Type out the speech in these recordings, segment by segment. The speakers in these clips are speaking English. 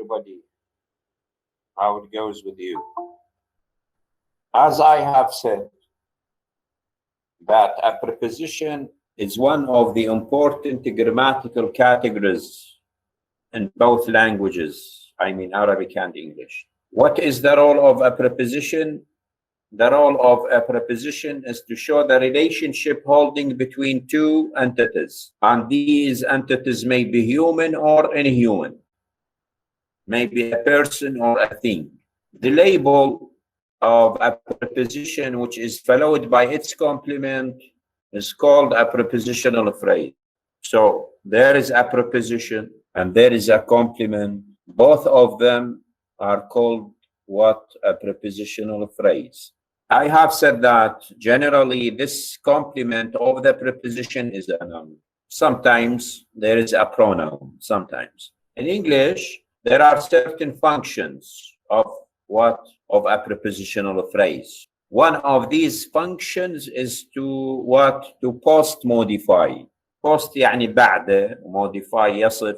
everybody? How it goes with you? As I have said, that a preposition is one of the important grammatical categories in both languages, I mean Arabic and English. What is the role of a preposition? The role of a preposition is to show the relationship holding between two entities. And these entities may be human or inhuman, maybe a person or a thing. The label of a preposition which is followed by its complement is called a prepositional phrase. So there is a preposition and there is a complement. Both of them are called what? A prepositional phrase. I have said that generally this complement of the preposition is a noun. Sometimes there is a pronoun, sometimes. In English, there are certain functions of what? Of a prepositional phrase. One of these functions is to what? To post modify. post يعني بعد modify يصف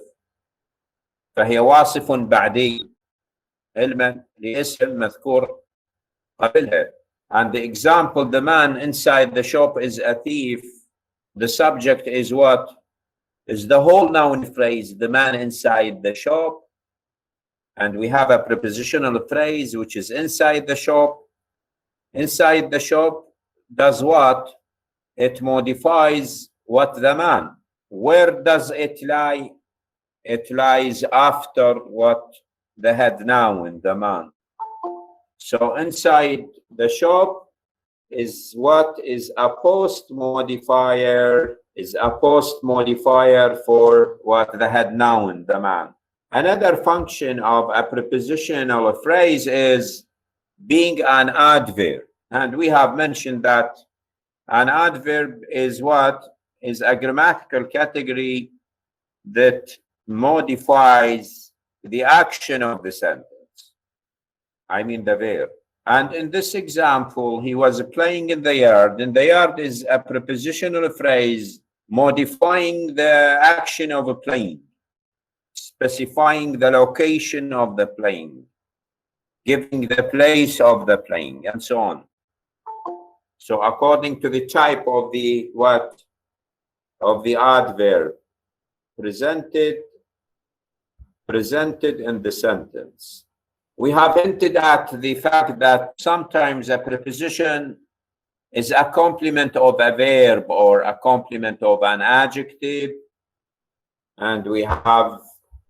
فهي واصف بعدي علما لاسم مذكور قبلها. And the example, the man inside the shop is a thief. The subject is what? Is the whole noun phrase, the man inside the shop. And we have a prepositional phrase which is inside the shop. Inside the shop does what? It modifies what? The man. Where does it lie? It lies after what? The head noun, the man. So inside the shop is what? Is a post modifier, is a post modifier for what? The head noun, the man. Another function of a prepositional phrase is being an adverb. And we have mentioned that an adverb is what? Is a grammatical category that modifies the action of the sentence. I mean the verb. And in this example, he was playing in the yard. And the yard is a prepositional phrase modifying the action of a playing, specifying the location of the playing, giving the place of the playing, and so on. So according to the type of the what? Of the adverb presented in the sentence. We have hinted at the fact that sometimes a preposition is a complement of a verb or a complement of an adjective. And we have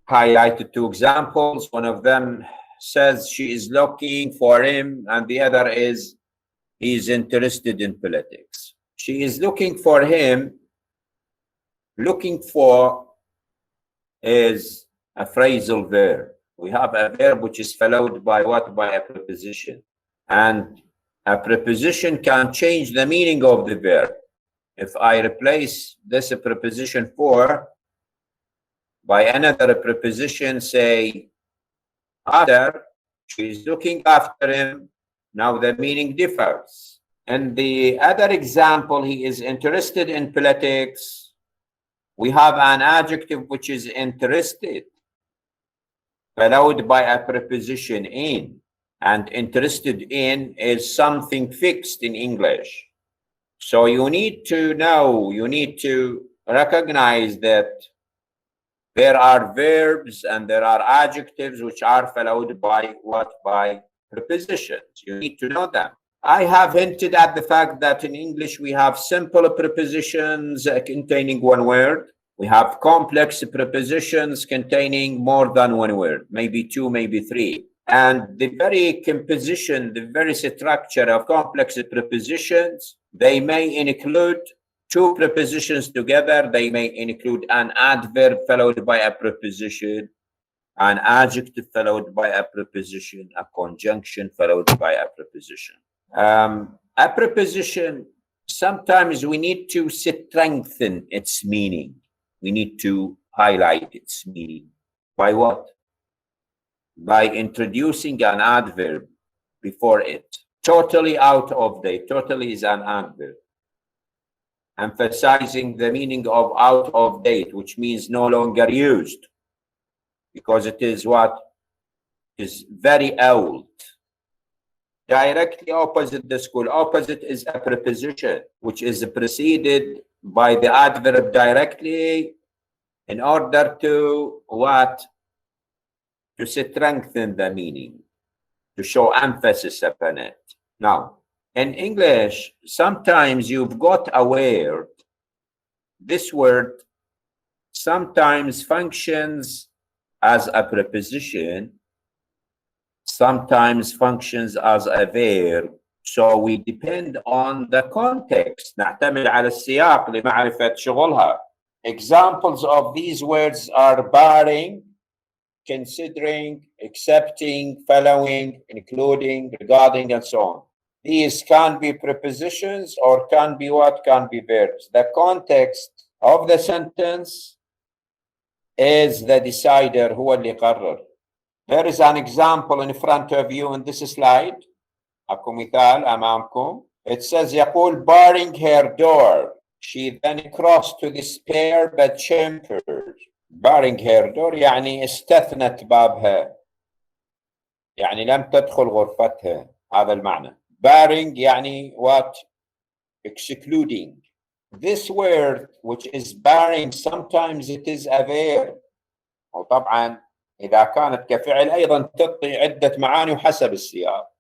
highlighted two examples. One of them says she is looking for him, and the other is he is interested in politics. She is looking for him. Looking for is a phrasal verb. We have a verb which is followed by what? By a preposition. And a preposition can change the meaning of the verb. If I replace this preposition for by another preposition, say after, she's looking after him, now the meaning differs. In the other example, he is interested in politics. We have an adjective which is interested, followed by a preposition in. And interested in is something fixed in English. So you need to know, you need to recognize that there are verbs and there are adjectives which are followed by what? By prepositions. You need to know them. I have hinted at the fact that in English we have simple prepositions containing one word. We have complex prepositions containing more than one word, maybe two, maybe three. And the very composition, the very structure of complex prepositions, they may include two prepositions together. They may include an adverb followed by a preposition, an adjective followed by a preposition, a conjunction followed by a preposition. A preposition, sometimes we need to strengthen its meaning. We need to highlight its meaning. By what? By introducing an adverb before it. Totally out of date. Totally is an adverb. Emphasizing the meaning of out of date, which means no longer used. Because it is what? is very old. Directly opposite the school. Opposite is a preposition, which is preceded by the adverb directly in order to what? To strengthen the meaning, to show emphasis upon it. Now, in English, sometimes you've got a word. This word sometimes functions as a preposition, sometimes functions as a verb. So we depend on the context. نعتمد على السياق لمعرفة شغلها. Examples of these words are barring, considering, accepting, following, including, regarding, and so on. These can be prepositions or can be what? Can be verbs. The context of the sentence is the decider. هو اللي يقرر. There is an example in front of you in this slide. أكو مثال أمامكم. It says يقول barring her door. She then crossed to despair but chamfered. Barring her door يعني استثنت بابها. يعني لم تدخل غرفتها. هذا المعنى. Barring يعني what? Excluding. This word which is barring sometimes it is a verb. وطبعا إذا كانت كفعل أيضا تعطي عدة معاني وحسب السياق.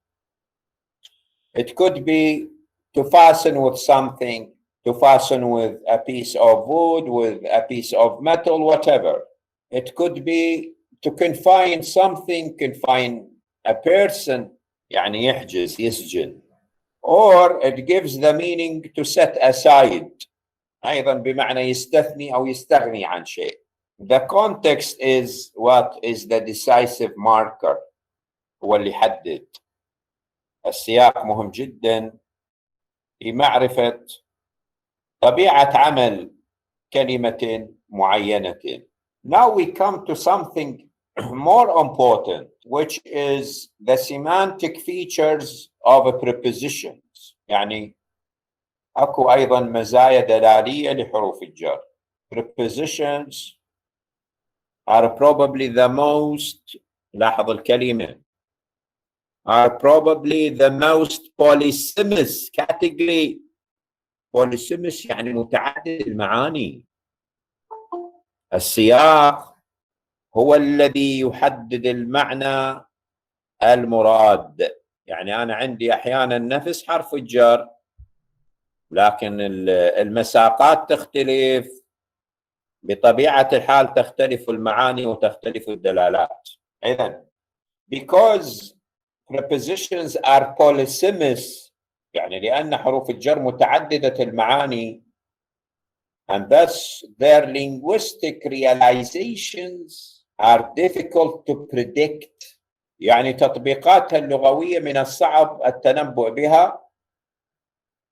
It could be to fasten with something, to fasten with a piece of wood, with a piece of metal, whatever. It could be to confine something, confine a person, يعني يحجز, يسجن. Or it gives the meaning to set aside. أيضا بمعنى يستثني أو يستغني عن شيء. The context is what is the decisive marker. هو اللي يحدد. السياق مهم جدا لمعرفة طبيعة عمل كلمة معينة. Now we come to something more important, which is the semantic features of prepositions. يعني أكو أيضا مزايا دلالية لحروف الجر. Prepositions are probably the most, لاحظ الكلمة, are probably the most polysemous category. polysemous يعني متعدد المعاني. السياق هو الذي يحدد المعنى المراد. يعني أنا عندي أحيانا نفس حرف الجر لكن المساقات تختلف، بطبيعة الحال تختلف المعاني وتختلف الدلالات. إذن because prepositions are polysemous يعني لأن حروف الجر متعددة المعاني and thus their linguistic realizations are difficult to predict. يعني تطبيقاتها اللغوية من الصعب التنبؤ بها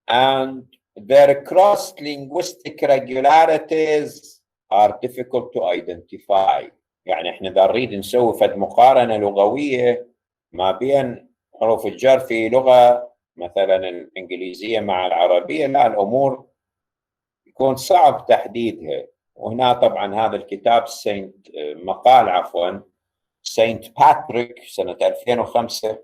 and their cross-linguistic regularities are difficult to identify. يعني احنا إذا نريد نسوي فد مقارنة لغوية ما بين حروف الجر في لغة مثلا الإنجليزية مع العربية، لا الأمور يكون صعب تحديدها. وهنا طبعا هذا الكتاب سينت باتريك سنة 2005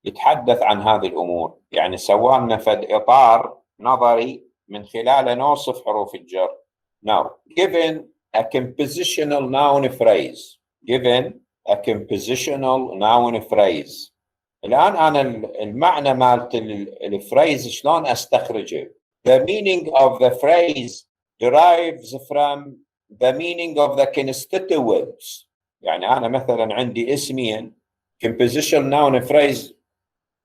يتحدث عن هذه الأمور. يعني سوالنا فد إطار نظري من خلاله نوصف حروف الجر. Now, given a compositional noun phrase, الآن أنا المعنى مالت الفريز شلون أستخرجه؟ The meaning of the phrase derives from the meaning of the constituents. يعني أنا مثلا عندي اسمين compositional noun phrase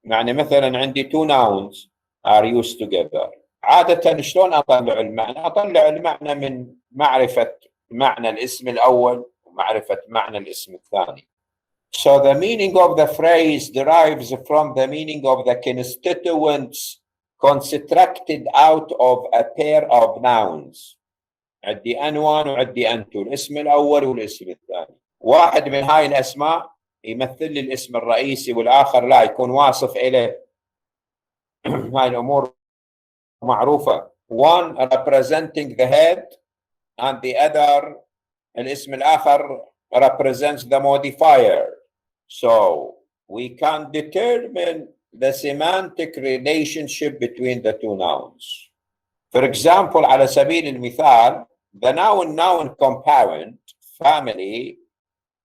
يعني مثلا عندي two nouns are used together. عادة شلون أطلع المعنى؟ أطلع المعنى من معرفة معنى الاسم الأول ومعرفة معنى الاسم الثاني. So the meaning of the phrase derives from the meaning of the constituents constructed out of a pair of nouns. عندي أن1 وعندي أن2، الاسم الأول والاسم الثاني. واحد من هاي الأسماء يمثل لي الاسم الرئيسي والآخر لا، يكون واصف إليه. هاي الأمور معروفة. One representing the head and the other الاسم الآخر represents the modifier. So we can determine the semantic relationship between the two nouns. For example, على سبيل المثال, the noun compound family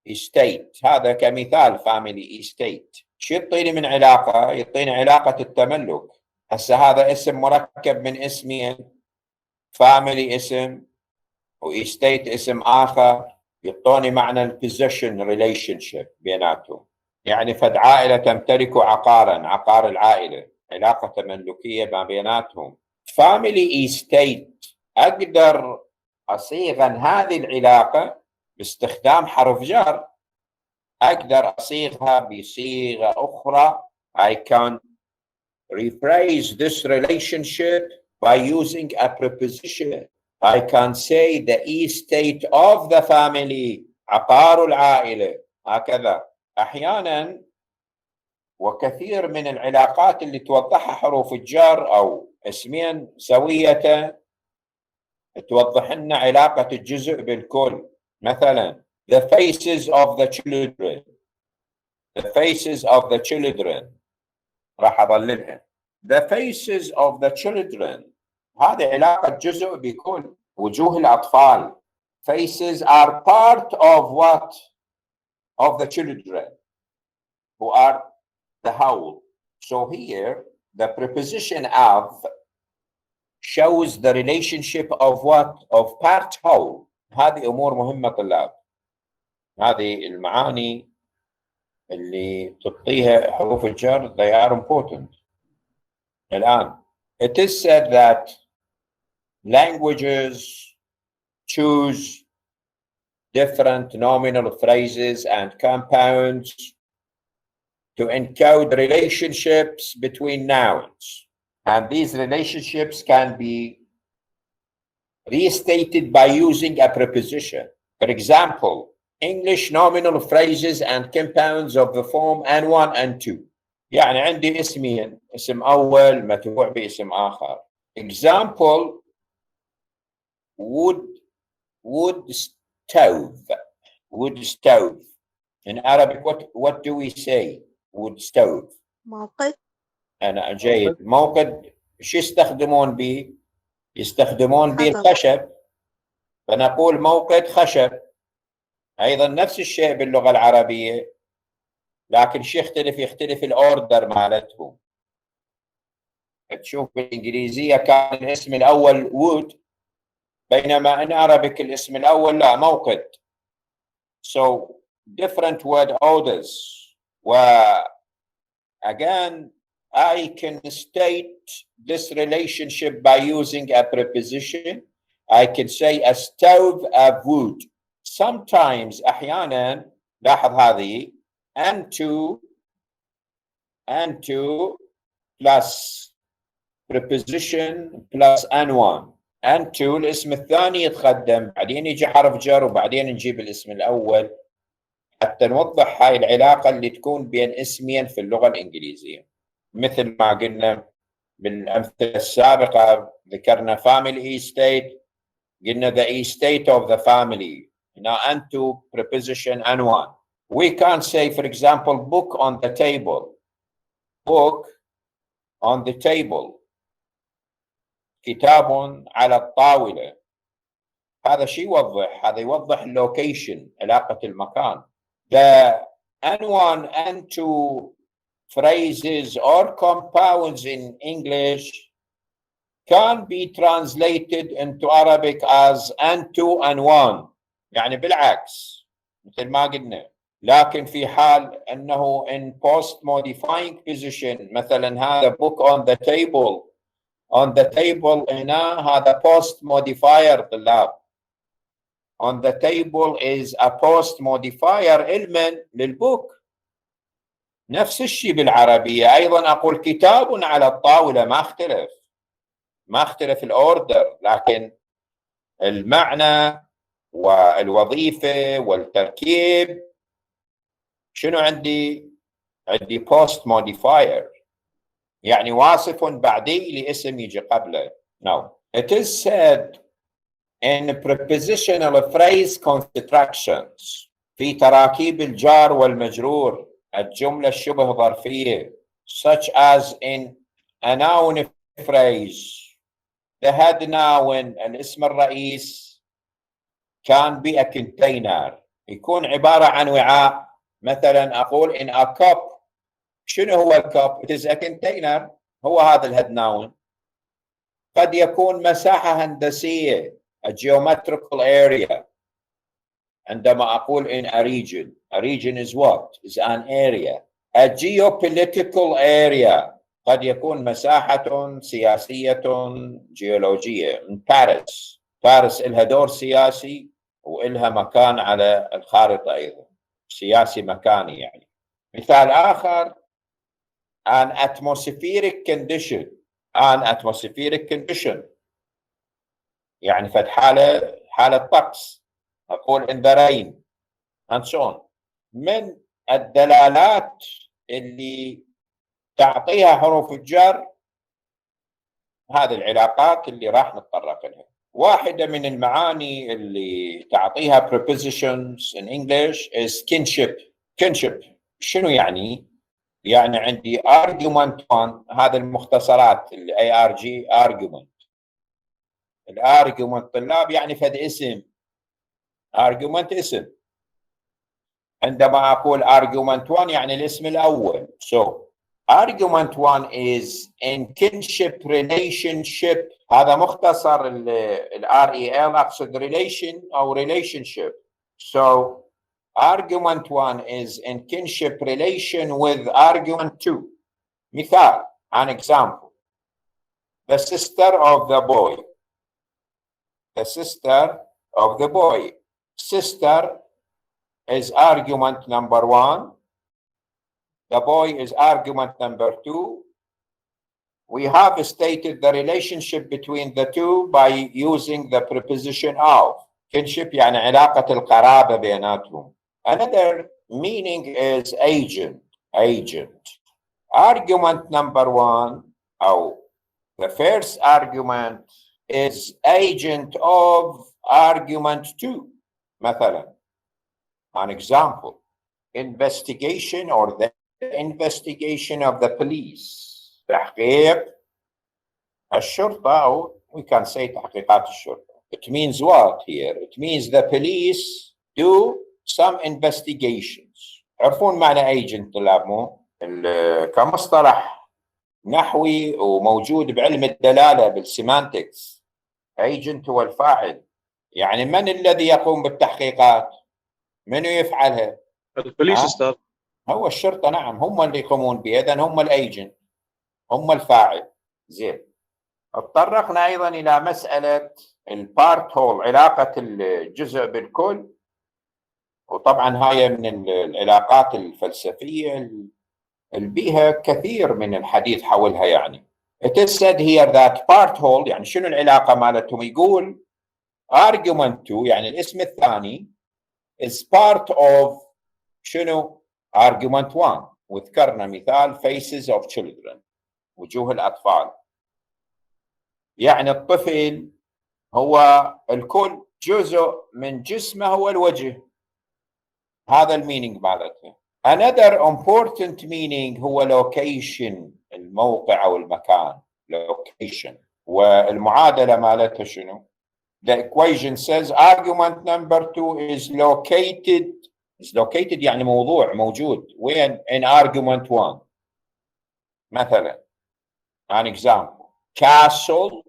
estate. هذا كمثال family estate. شو يعطيني من علاقة؟ يعطيني علاقة التملك. هسه هذا اسم مركب من اسمين، family اسم وestate اسم آخر، يعطوني معنى البوزيشن relationship بيناتهم. يعني فد عائلة تمتلك عقارا، عقار العائلة، علاقة تملكية ما بيناتهم. family estate أقدر أصيغ هذه العلاقة باستخدام حرف جر. أقدر أصيغها بصيغة أخرى. I can rephrase this relationship by using a preposition. I can say the estate of the family، عقار العائلة، هكذا. أحيانا وكثير من العلاقات اللي توضحها حروف الجر أو اسمين سوية توضح لنا علاقة الجزء بالكل. مثلا the faces of the children، the faces of the children راح أظللها the faces of the children. هذه علاقة جزء بكل، وجوه الأطفال. faces are part of what? Of the children who are the whole. So here the preposition of shows the relationship of what? Of part whole. هذه أمور مهمة طلاب. هذه المعاني اللي تعطيها حروف الجر they are important. الآن it is said that languages choose different nominal phrases and compounds to encode relationships between nouns, and these relationships can be restated by using a preposition. For example, English nominal phrases and compounds of the form N1 N2. يعني عندي اسمين، اسم أول متبوع باسم آخر. Example, wood stove. Wood stove. In Arabic, what do we say? Wood stove. موقد. أنا جيد. موقد شو يستخدمون به؟ يستخدمون به الخشب، فنقول موقد خشب. أيضا نفس الشيء باللغة العربية، لكن شو يختلف الأوردر مالتهم. تشوف بالإنجليزية كان الاسم الأول wood، بينما in Arabic الاسم الأول لا، موقد. So different word orders. Again, I can state this relationship by using a preposition. I can say a stove of wood. Sometimes أحيانا لاحظ هذه N2 plus preposition plus N1. N2 الاسم الثاني يتقدم، بعدين يجي حرف جر، وبعدين نجيب الاسم الأول حتى نوضح هاي العلاقة اللي تكون بين اسمين في اللغة الإنجليزية. مثل ما قلنا بالأمثلة السابقة، ذكرنا family estate، قلنا the estate of the family. Now N2 preposition N1. We can say, for example, book on the table. Book on the table. كتاب على الطاولة. هذا شيء يوضح، هذا يوضح اللوكيشن، علاقة المكان. The N1, N2 phrases or compounds in English can be translated into Arabic as N2 N1. يعني بالعكس مثل ما قلنا. لكن في حال أنه in post modifying position، مثلا هذا book on the table. On the table هنا هذا post modifier طلاب. On the table is a post modifier علما للبوك. نفس الشيء بالعربية، أيضا أقول كتاب على الطاولة، ما اختلف الأوردر، لكن المعنى والوظيفة والتركيب شنو عندي post modifier، يعني واصف بعدي لاسم يجي قبله. Now, it is said in prepositional phrase constructions في تراكيب الجار والمجرور الجملة الشبه ظرفية such as in a noun phrase. The head noun الاسم الرئيس can be a container يكون عبارة عن وعاء. مثلا أقول in a cup. شنو هو الكب؟ It is a container. هو هذا الهيد ناون. قد يكون مساحة هندسية a geometrical area. عندما أقول in a region is what? Is an area. A geopolitical area قد يكون مساحة سياسية جيولوجية. من باريس إلها دور سياسي وإلها مكان على الخارطة أيضا سياسي مكاني يعني. مثال آخر an atmospheric condition يعني فد حالة طقس. أقول in the rain and so on. من الدلالات اللي تعطيها حروف الجر هذه العلاقات اللي راح نتطرق لها. واحدة من المعاني اللي تعطيها prepositions in English is kinship. شنو يعني؟ يعني عندي argument 1 هذا المختصرات ARG argument. الارجيومنت طلاب يعني فد اسم. argument اسم. عندما أقول argument 1 يعني الاسم الأول. So argument 1 is in kinship relationship. هذا مختصر REL أقصد relation أو relationship. So argument 1 is in kinship relation with argument 2. مثال an example. The sister of the boy. Sister is argument number 1. The boy is argument number 2. We have stated the relationship between the two by using the preposition of. Kinship يعني علاقة القرابة بيناتهم. Another meaning is agent. Argument number 1 or the first argument is agent of argument 2. مثلا an example, investigation or the investigation of the police. تحقيق الشرطة أو we can say تحقيقات الشرطة. It means what here? It means the police do some investigations. عرفون معنى agent طلاب مو؟ كمصطلح نحوي وموجود بعلم الدلالة بالسيمانتكس. agent هو الفاعل. يعني من الذي يقوم بالتحقيقات؟ من يفعلها؟ البوليس أستاذ. هو الشرطة. نعم هم اللي يقومون بها. إذن هم الايجنت هم الفاعل. زين. تطرقنا أيضا إلى مسألة البارت هول علاقة الجزء بالكل. وطبعا هاي من العلاقات الفلسفية اللي بيها كثير من الحديث حولها يعني. It is said here that part whole يعني شنو العلاقة مالتهم؟ يقول argument 2 يعني الاسم الثاني is part of شنو؟ argument 1. وذكرنا مثال faces of children وجوه الأطفال. يعني الطفل هو الكل جزء من جسمه هو الوجه. هذا المينينج مالته. Another important meaning هو location الموقع أو المكان. location. والمعادلة مالته شنو؟ The equation says argument number 2 is located. is located يعني موضوع موجود. وين؟ in argument 1. مثلا an example. castle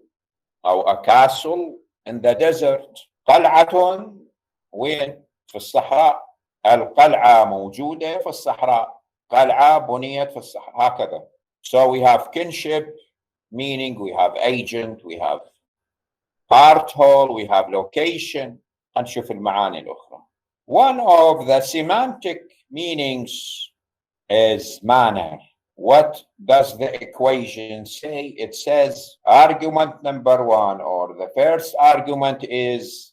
أو a castle in the desert. قلعة وين؟ في الصحراء. القلعة موجودة في الصحراء. قلعة بنيت في الصحراء. هكذا. So we have kinship meaning, we have agent, we have part whole, we have location. هنشوف المعاني الأخرى. One of the semantic meanings is manner. What does the equation say? It says argument number 1 or the first argument is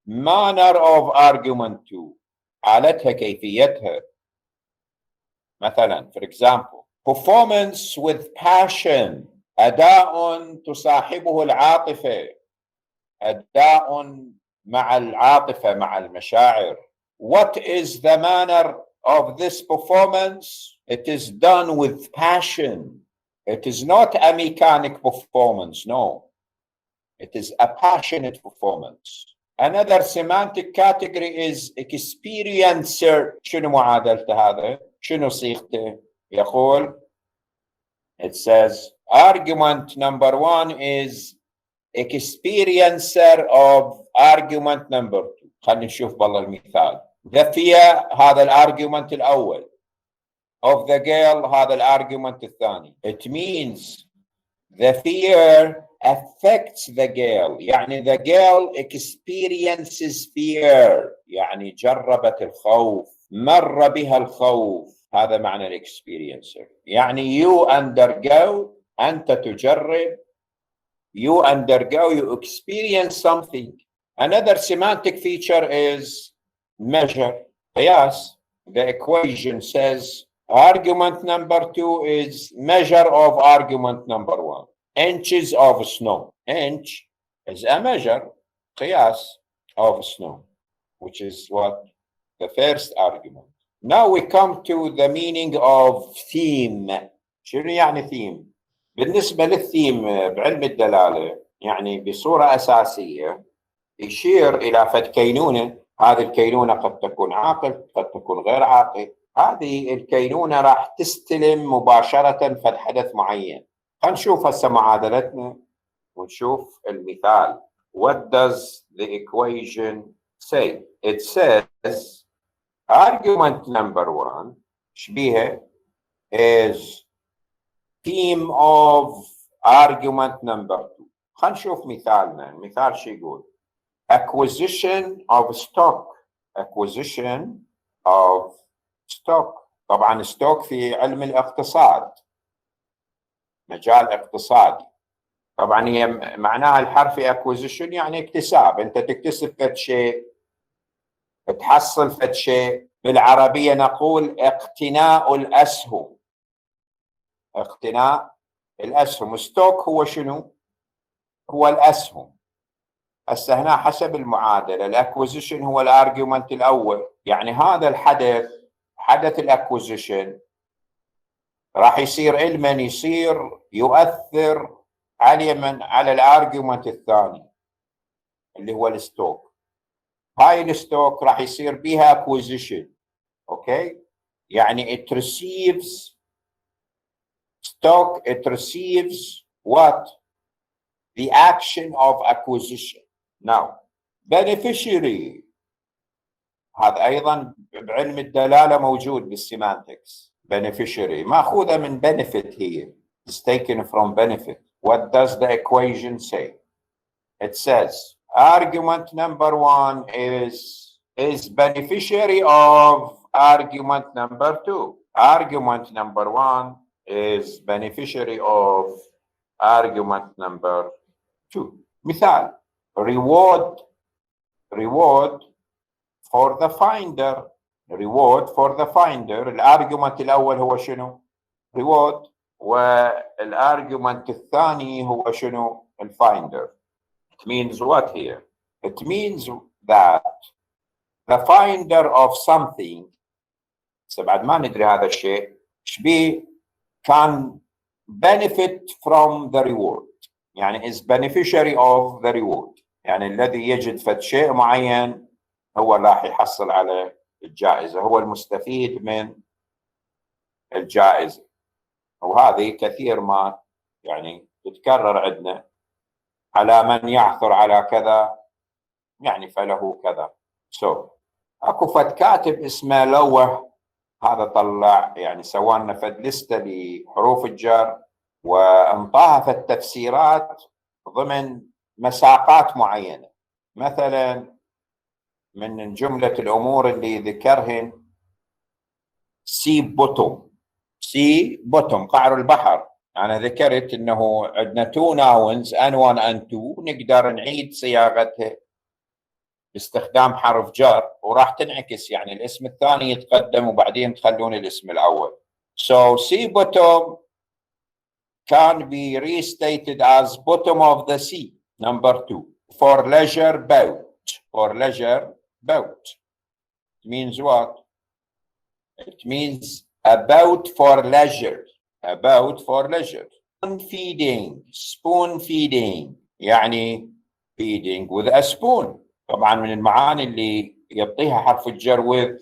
manner of argument 2. حالتها كيفيتها. مثلا for example performance with passion. أداء تصاحبه العاطفة. أداء مع العاطفة مع المشاعر. What is the manner of this performance, it is done with passion. It is not a mechanic performance, no. It is a passionate performance. Another semantic category is experiencer. شنو معادلته هذا؟ شنو صيغته؟ يقول it says argument number 1 is experiencer of argument number 2. خلينا نشوف بالله المثال. The fear هذا الارجيومنت الأول. Of the girl هذا الارجيومنت الثاني. It means the fear affects the girl. يعني the girl experiences fear. يعني جربت الخوف. مر بها الخوف. هذا معنى الاكسبيرينسر. يعني you undergo. أنت تجرب. You undergo. You experience something. Another semantic feature is measure. Yes, the equation says argument number 2 is measure of argument number 1. Inches of snow. Inch is a measure, قياس of snow, which is what? The first argument. Now we come to the meaning of theme. شنو يعني theme؟ بالنسبة للثيم بعلم الدلالة يعني بصورة أساسية يشير إلى فد كينونة. هذه الكينونة قد تكون عاقل، قد تكون غير عاقل. هذه الكينونة راح تستلم مباشرة فد حدث معين. خلينا نشوف هسه معادلتنا ونشوف المثال. What does the equation say? It says argument number 1 شبيهة is theme of argument number 2. خلينا نشوف مثالنا. المثال شو يقول؟ acquisition of stock. acquisition of stock. طبعا stock في علم الاقتصاد، مجال اقتصادي. طبعا هي معناها الحرفي acquisition يعني اكتساب. انت تكتسب فد شيء، تحصل فد شيء. بالعربية نقول اقتناء الأسهم. اقتناء الأسهم. ستوك هو شنو؟ هو الأسهم. هسه هنا حسب المعادلة الاكوزيشن هو الارجيومنت الأول. يعني هذا الحدث، حدث الاكوزيشن، راح يصير علما يصير يؤثر على الارجيومنت الثاني اللي هو الستوك. هاي الستوك راح يصير بيها اكوزيشن. اوكي؟ يعني it receives stock, it receives what? The action of acquisition. Now, beneficiary هذا أيضا بعلم الدلالة موجود بالسيمانتكس. beneficiary مأخوذة من benefit here. It's taken from benefit. What does the equation say? It says argument number 1 is beneficiary of argument number 2. Argument number 1 is beneficiary of argument number 2. مثال reward for the finder. reward for the finder. الارجيومنت الأول هو شنو؟ reward. والارجيومنت الثاني هو شنو؟ الفايندر. It means what here? It means that the finder of something، بعد ما ندري هذا الشيء شبيه، can benefit from the reward. يعني is beneficiary of the reward. يعني الذي يجد فد شيء معين هو راح يحصل على الجائزة، هو المستفيد من الجائزة. وهذه كثير ما يعني تتكرر عندنا، على من يعثر على كذا يعني فله كذا. اكو فد كاتب اسمه لوه، هذا طلع يعني سوالنا فد لستة لحروف الجر وانطاها فد تفسيرات ضمن مساقات معينة. مثلا من جملة الأمور اللي ذكرهن سي بوتوم قعر البحر. أنا ذكرت أنه عندنا 2 nouns N1 N2 نقدر نعيد صياغتها باستخدام حرف جر وراح تنعكس، يعني الاسم الثاني يتقدم وبعدين تخلون الاسم الأول. So sea bottom can be restated as bottom of the sea. Number 2. For leisure boat. For leisure boat. It means what? It means about for leisure. About for leisure. Spoon feeding. Spoon feeding. يعني feeding with a spoon. طبعا من المعاني اللي يعطيها حرف الجر with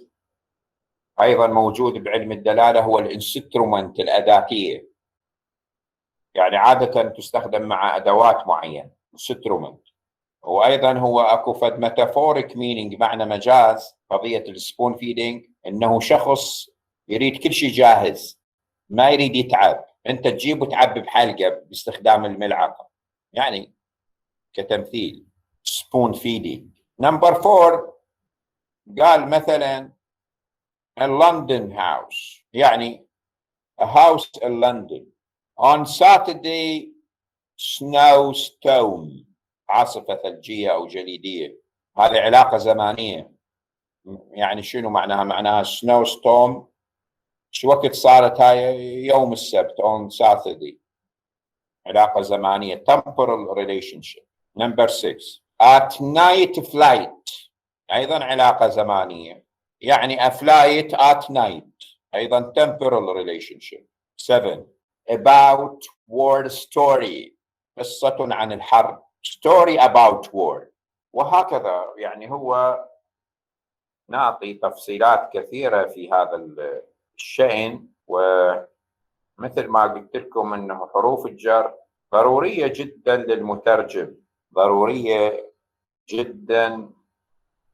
أيضا موجود بعلم الدلالة هو الانسترومنت الأداتية. يعني عادة تستخدم مع أدوات معينة. instrument. وأيضا هو أكو فد ميتافوريك مينينج معنى مجاز قضية السبون فيدينج إنه شخص يريد كل شيء جاهز ما يريد يتعب. أنت تجيب وتعبي بحلقة باستخدام الملعقة يعني كتمثيل. سبون فيدينج. نمبر 4 قال مثلا a London house يعني a house in London. On Saturday snowstorm عاصفة ثلجية أو جليدية. هذه علاقة زمانية. يعني شنو معناها؟ معناها snowstorm شو وقت صارت هاي؟ يوم السبت on Saturday. علاقة زمانية temporal relationship. Number 6 at night flight أيضا علاقة زمانية يعني a flight at night أيضا temporal relationship. 7 about war story قصة عن الحرب. story about war. وهكذا يعني هو نعطي تفصيلات كثيرة في هذا الشأن. ومثل ما قلت لكم أنه حروف الجر ضرورية جدا للمترجم. ضرورية جدا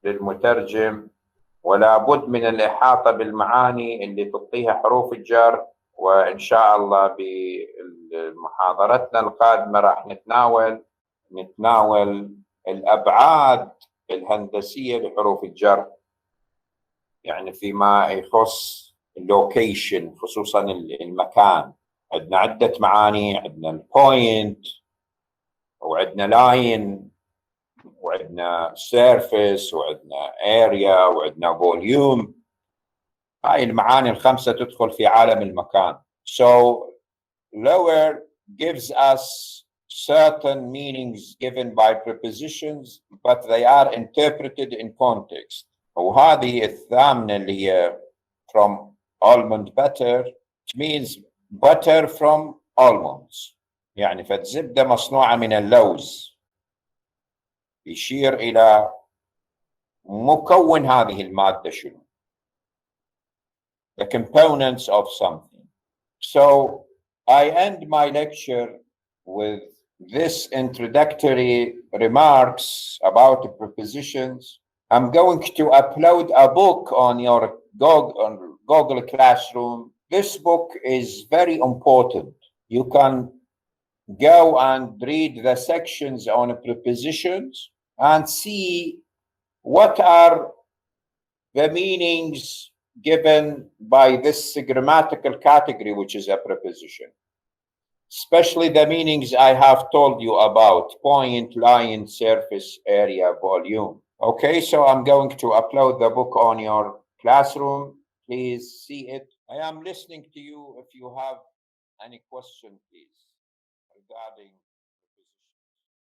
للمترجم ولا بد من الإحاطة بالمعاني اللي تعطيها حروف الجر. وإن شاء الله بمحاضرتنا القادمة راح نتناول الأبعاد الهندسية لحروف الجر يعني فيما يخص اللوكيشن خصوصا المكان. عندنا عدة معاني. عندنا البوينت وعندنا لاين وعندنا سيرفيس وعندنا اريا وعندنا فوليوم. هاي المعاني الخمسة تدخل في عالم المكان. So lower gives us certain meanings given by prepositions but they are interpreted in context. وهذه الثامنة اللي هي from almond butter it means butter from almonds يعني فالزبدة مصنوعة من اللوز يشير إلى مكون هذه المادة شنو the components of something. So I end my lecture with this introductory remarks about prepositions. I'm going to upload a book on your Google Classroom. This book is very important. You can go and read the sections on prepositions and see what are the meanings given by this grammatical category, which is a preposition. Especially the meanings I have told you about: point, line, surface, area, volume. Okay, so I'm going to upload the book on your classroom. Please see it. I am listening to you if you have any question, please, regarding